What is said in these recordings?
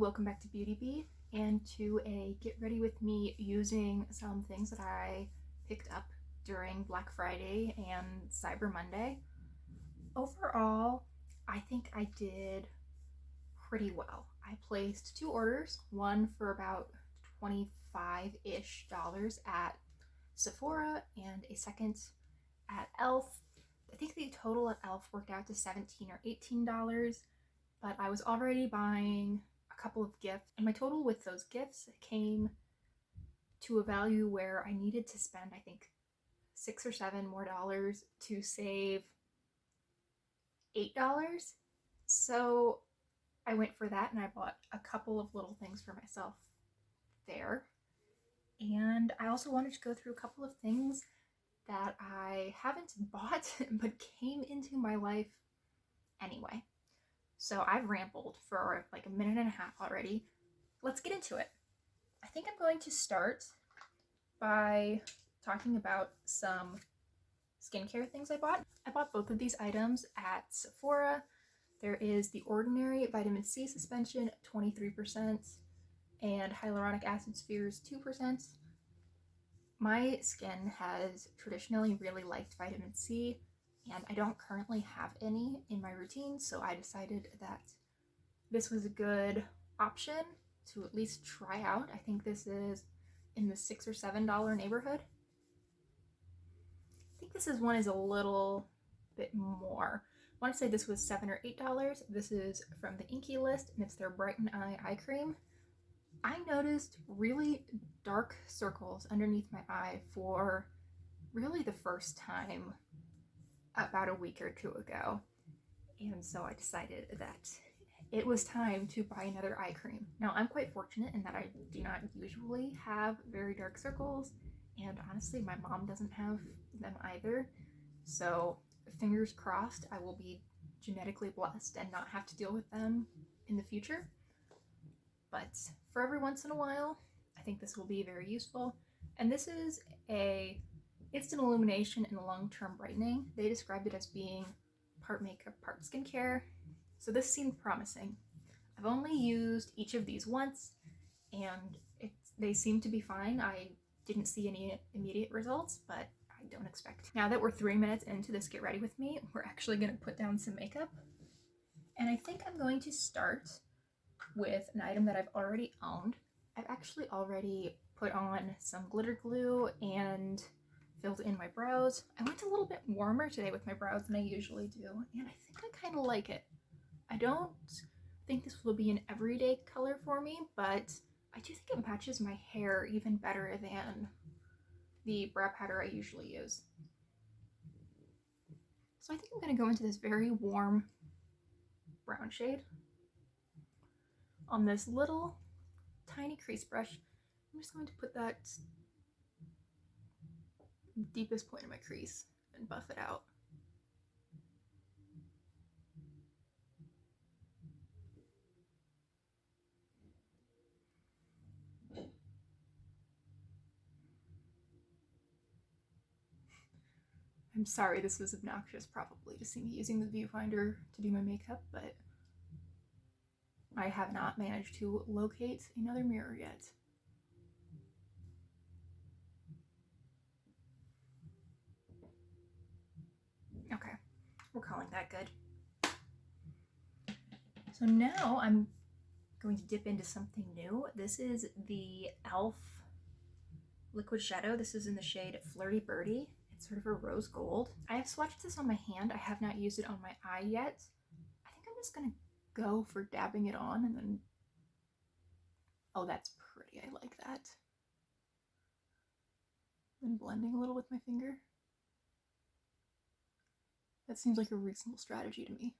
welcome back to Beauty Bee and to a get ready with me using some things that I picked up during Black Friday and Cyber Monday. Overall, I think I did pretty well. I placed 2 orders, one for about $25-ish at Sephora and a second at e.l.f. I think the total at e.l.f. worked out to $17 or $18, but I was already buying a couple of gifts, and my total with those gifts came to a value where I needed to spend, I think, $6 or $7 more to save $8. So I went for that, and I bought a couple of little things for myself there. And I also wanted to go through a couple of things that I haven't bought but came into my life anyway. So I've rambled for like a minute and a half already. Let's get into it. I think I'm going to start by talking about some skincare things I bought. I bought both of these items at Sephora. There is the Ordinary Vitamin C Suspension, 23%, and Hyaluronic Acid Spheres, 2%. My skin has traditionally really liked vitamin C, and I don't currently have any in my routine, so I decided that this was a good option to at least try out. I think this is in the $6 or $7 neighborhood. I think this one is a little bit more. I want to say this was $7 or $8. This is from the Inky List, and it's their Brighten Eye Cream. I noticed really dark circles underneath my eye for really the first time about a week or 2 ago. And so I decided that it was time to buy another eye cream. Now, I'm quite fortunate in that I do not usually have very dark circles, and honestly, my mom doesn't have them either. So fingers crossed I will be genetically blessed and not have to deal with them in the future. But for every once in a while, I think this will be very useful. And this is a instant illumination and long-term brightening. They described it as being part makeup, part skincare. So this seemed promising. I've only used each of these once, and they seem to be fine. I didn't see any immediate results, but I don't expect. Now that we're 3 minutes into this get ready with me, we're actually going to put down some makeup. And I think I'm going to start with an item that I've already owned. I've actually already put on some glitter glue and filled in my brows. I went a little bit warmer today with my brows than I usually do, and I think I kind of like it. I don't think this will be an everyday color for me, but I do think it matches my hair even better than the brow powder I usually use. So I think I'm going to go into this very warm brown shade. On this little tiny crease brush, I'm just going to put that deepest point of my crease and buff it out. I'm sorry this was obnoxious probably to see me using the viewfinder to do my makeup, but I have not managed to locate another mirror yet. Okay, we're calling that good. So now I'm going to dip into something new. This is the e.l.f. liquid shadow. This is in the shade Flirty Birdie. It's sort of a rose gold. I have swatched this on my hand. I have not used it on my eye yet. I think I'm just gonna go for dabbing it on and then, oh, that's pretty. I like that. And blending a little with my finger. That seems like a reasonable strategy to me.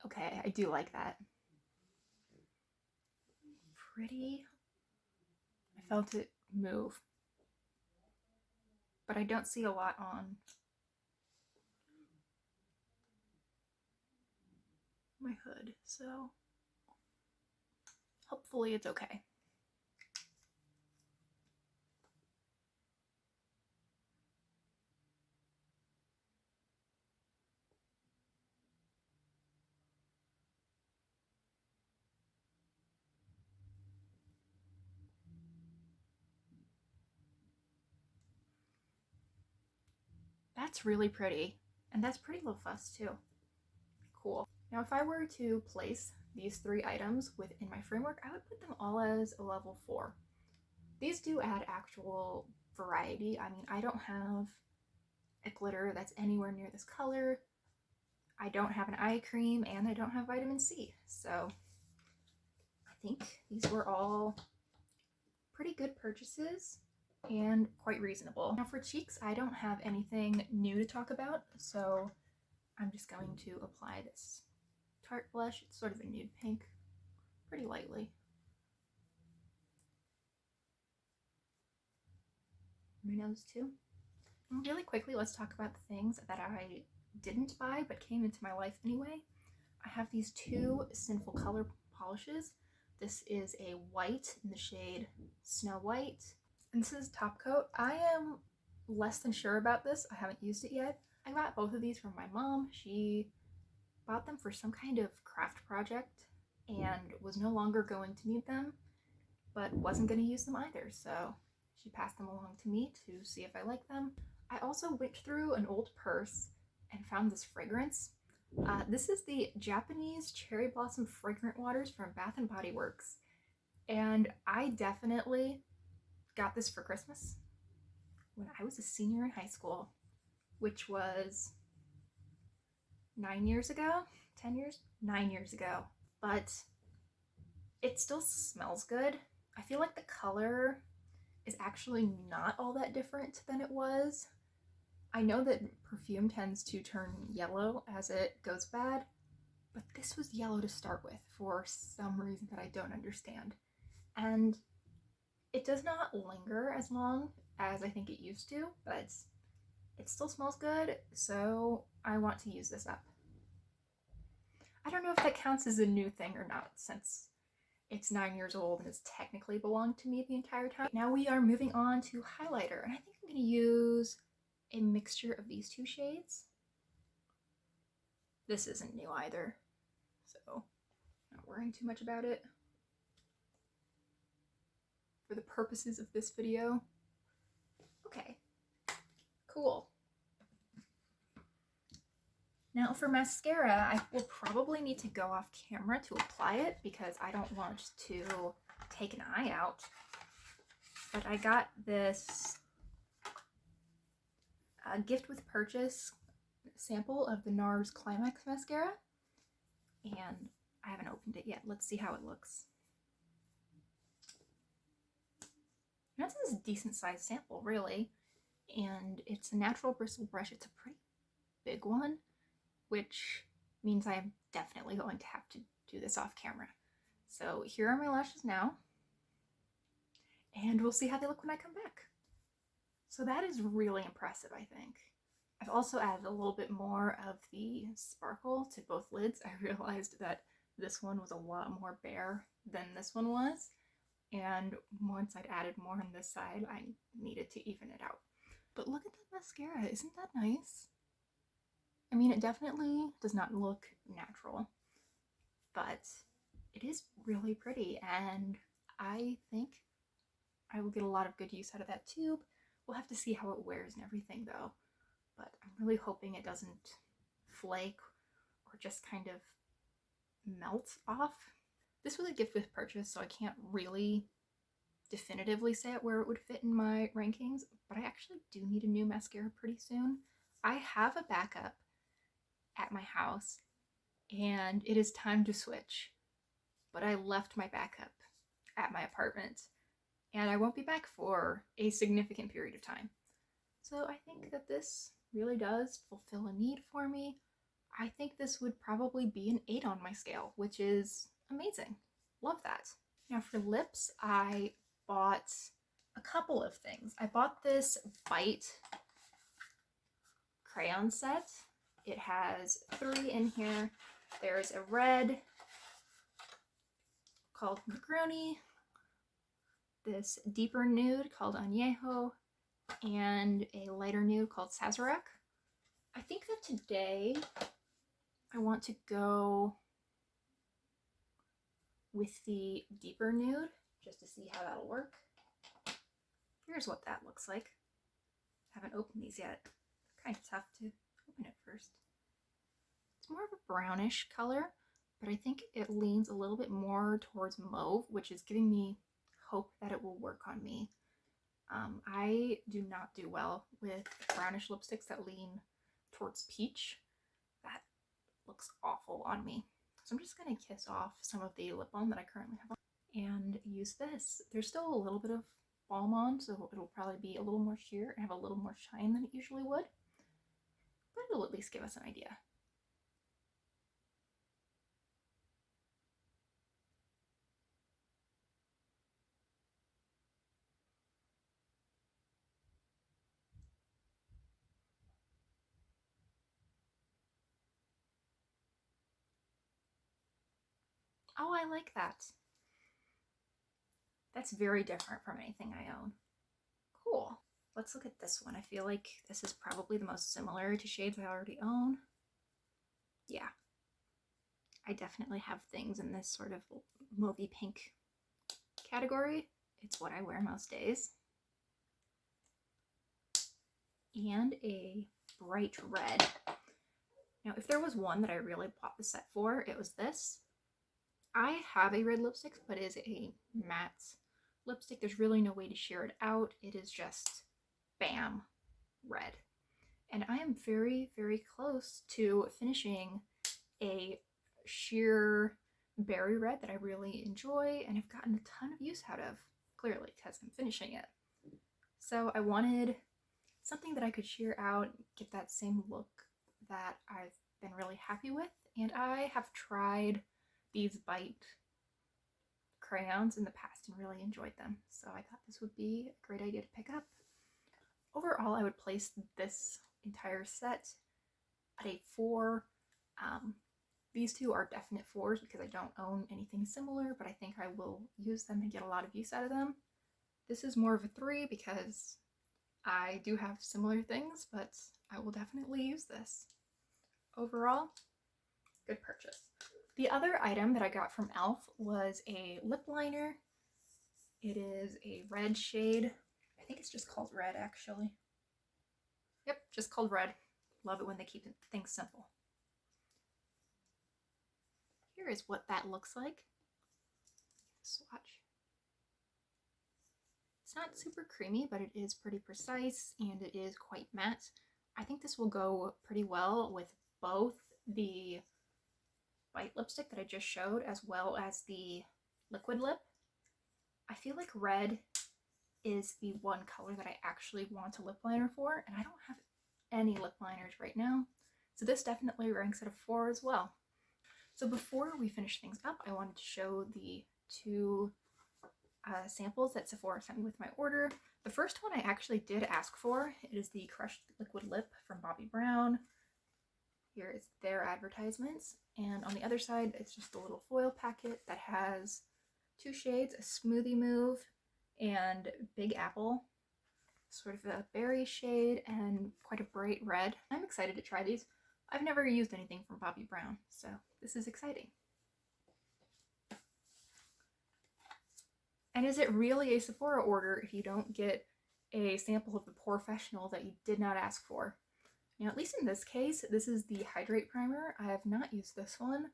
Okay, I do like that. Pretty. I felt it move, but I don't see a lot on my hood, so hopefully it's okay. That's really pretty. And that's pretty low fuss too. Cool. Now if I were to place these 3 items within my framework, I would put them all as a level 4. These do add actual variety. I mean, I don't have a glitter that's anywhere near this color. I don't have an eye cream, and I don't have vitamin C. So I think these were all pretty good purchases and quite reasonable. Now for cheeks, I don't have anything new to talk about, so I'm just going to apply this Tarte blush. It's sort of a nude pink, pretty lightly. My nose too. And really quickly, let's talk about the things that I didn't buy but came into my life anyway. I have these 2 Sinful Color polishes. This is a white in the shade Snow White, and this is Top Coat. I am less than sure about this. I haven't used it yet. I got both of these from my mom. She bought them for some kind of craft project and was no longer going to need them, but wasn't going to use them either, so she passed them along to me to see if I like them. I also went through an old purse and found this fragrance. This is the Japanese Cherry Blossom Fragrant Waters from Bath & Body Works, and I definitely got this for Christmas when I was a senior in high school, which was 9 years ago? 10 years? 9 years ago. But it still smells good. I feel like the color is actually not all that different than it was. I know that perfume tends to turn yellow as it goes bad, but this was yellow to start with for some reason that I don't understand. And it does not linger as long as I think it used to, but it still smells good, so I want to use this up. I don't know if that counts as a new thing or not, since it's 9 years old and it's technically belonged to me the entire time. Now we are moving on to highlighter, and I think I'm going to use a mixture of these 2 shades. This isn't new either, so not worrying too much about it for the purposes of this video. Okay, cool. Now for mascara, I will probably need to go off camera to apply it because I don't want to take an eye out. But I got this gift with purchase sample of the NARS Climax mascara, and I haven't opened it yet. Let's see how it looks. And this is a decent sized sample, really, and it's a natural bristle brush. It's a pretty big one, which means I am definitely going to have to do this off camera. So here are my lashes now, and we'll see how they look when I come back. So that is really impressive, I think. I've also added a little bit more of the sparkle to both lids. I realized that this one was a lot more bare than this one was, and once I'd added more on this side, I needed to even it out. But look at that mascara, isn't that nice? I mean, it definitely does not look natural, but it is really pretty, and I think I will get a lot of good use out of that tube. We'll have to see how it wears and everything though, but I'm really hoping it doesn't flake or just kind of melt off. This was a gift with purchase, so I can't really definitively say where it would fit in my rankings, but I actually do need a new mascara pretty soon. I have a backup at my house, and it is time to switch, but I left my backup at my apartment, and I won't be back for a significant period of time. So I think that this really does fulfill a need for me. I think this would probably be an 8 on my scale, which is amazing. Love that. Now for lips, I bought a couple of things. I bought this Bite crayon set. It has 3 in here. There's a red called Negroni, this deeper nude called Añejo, and a lighter nude called Sazerac. I think that today I want to go with the deeper nude just to see how that'll work. Here's what that looks like. I haven't opened these yet. kind of tough to open it first. It's more of a brownish color, but I think it leans a little bit more towards mauve, which is giving me hope that it will work on me. I do not do well with brownish lipsticks that lean towards peach. That looks awful on me. So I'm just going to kiss off some of the lip balm that I currently have on and use this. There's still a little bit of balm on, so it'll probably be a little more sheer and have a little more shine than it usually would. But it'll at least give us an idea. Oh, I like that. That's very different from anything I own. Cool. Let's look at this one. I feel like this is probably the most similar to shades I already own. Yeah. I definitely have things in this sort of mauvey pink category. It's what I wear most days. And a bright red. Now, if there was one that I really bought the set for, it was this. I have a red lipstick, but it is a matte lipstick. There's really no way to sheer it out. It is just bam, red. And I am very, very close to finishing a sheer berry red that I really enjoy and have gotten a ton of use out of, clearly, because I'm finishing it. So I wanted something that I could sheer out, get that same look that I've been really happy with. And I have tried these Bite crayons in the past and really enjoyed them. So I thought this would be a great idea to pick up. Overall, I would place this entire set at a 4. These two are definite 4s because I don't own anything similar, but I think I will use them and get a lot of use out of them. This is more of a 3 because I do have similar things, but I will definitely use this. Overall, good purchase. The other item that I got from e.l.f. was a lip liner. It is a red shade. I think it's just called red, actually. Yep, just called red. Love it when they keep things simple. Here is what that looks like. Swatch. It's not super creamy, but it is pretty precise and it is quite matte. I think this will go pretty well with both the Bite lipstick that I just showed as well as the liquid lip. I feel like red is the one color that I actually want a lip liner for, and I don't have any lip liners right now. So this definitely ranks at a 4 as well. So before we finish things up, I wanted to show the 2 samples that Sephora sent me with my order. The first one I actually did ask for. It is the Crushed Liquid Lip from Bobbi Brown. Here is their advertisements. And on the other side, it's just a little foil packet that has 2 shades, a Smoothie Move and Big Apple. Sort of a berry shade and quite a bright red. I'm excited to try these. I've never used anything from Bobbi Brown, so this is exciting. And is it really a Sephora order if you don't get a sample of the Professional that you did not ask for? Now, at least in this case, this is the Hydrate Primer. I have not used this one.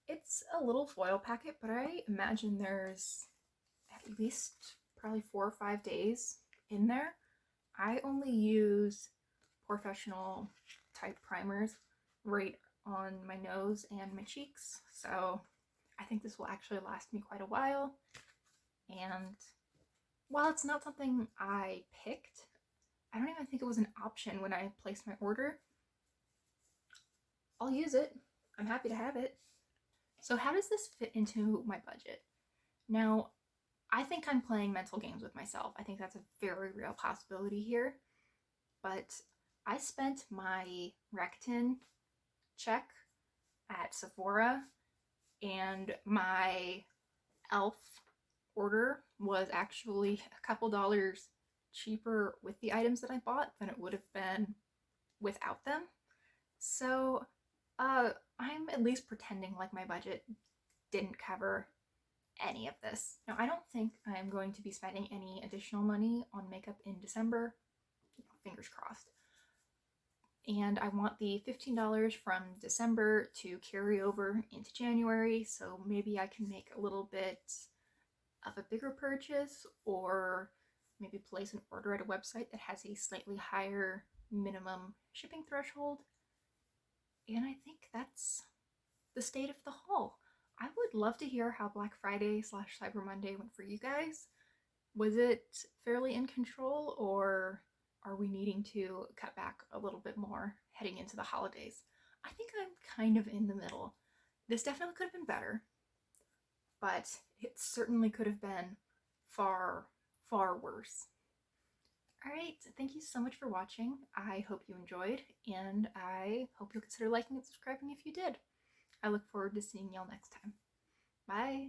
It's a little foil packet, but I imagine there's at least probably 4 or 5 days in there. I only use Professional type primers right on my nose and my cheeks, so I think this will actually last me quite a while. And while it's not something I picked, I don't even think it was an option when I placed my order. I'll use it. I'm happy to have it. So how does this fit into my budget? Now, I think I'm playing mental games with myself. I think that's a very real possibility here. But I spent my Rakuten check at Sephora, and my e.l.f. order was actually a couple dollars cheaper with the items that I bought than it would have been without them. So I'm at least pretending like my budget didn't cover any of this. Now, I don't think I'm going to be spending any additional money on makeup in December. Fingers crossed. and I want the $15 from December to carry over into January, so maybe I can make a little bit of a bigger purchase, or maybe place an order at a website that has a slightly higher minimum shipping threshold. And I think that's the state of the haul. I would love to hear how Black Friday slash Cyber Monday went for you guys. Was it fairly in control, or are we needing to cut back a little bit more heading into the holidays? I think I'm kind of in the middle. This definitely could have been better, but it certainly could have been far, far worse. All right, thank you so much for watching. I hope you enjoyed, and I hope you'll consider liking and subscribing if you did. I look forward to seeing y'all next time. Bye!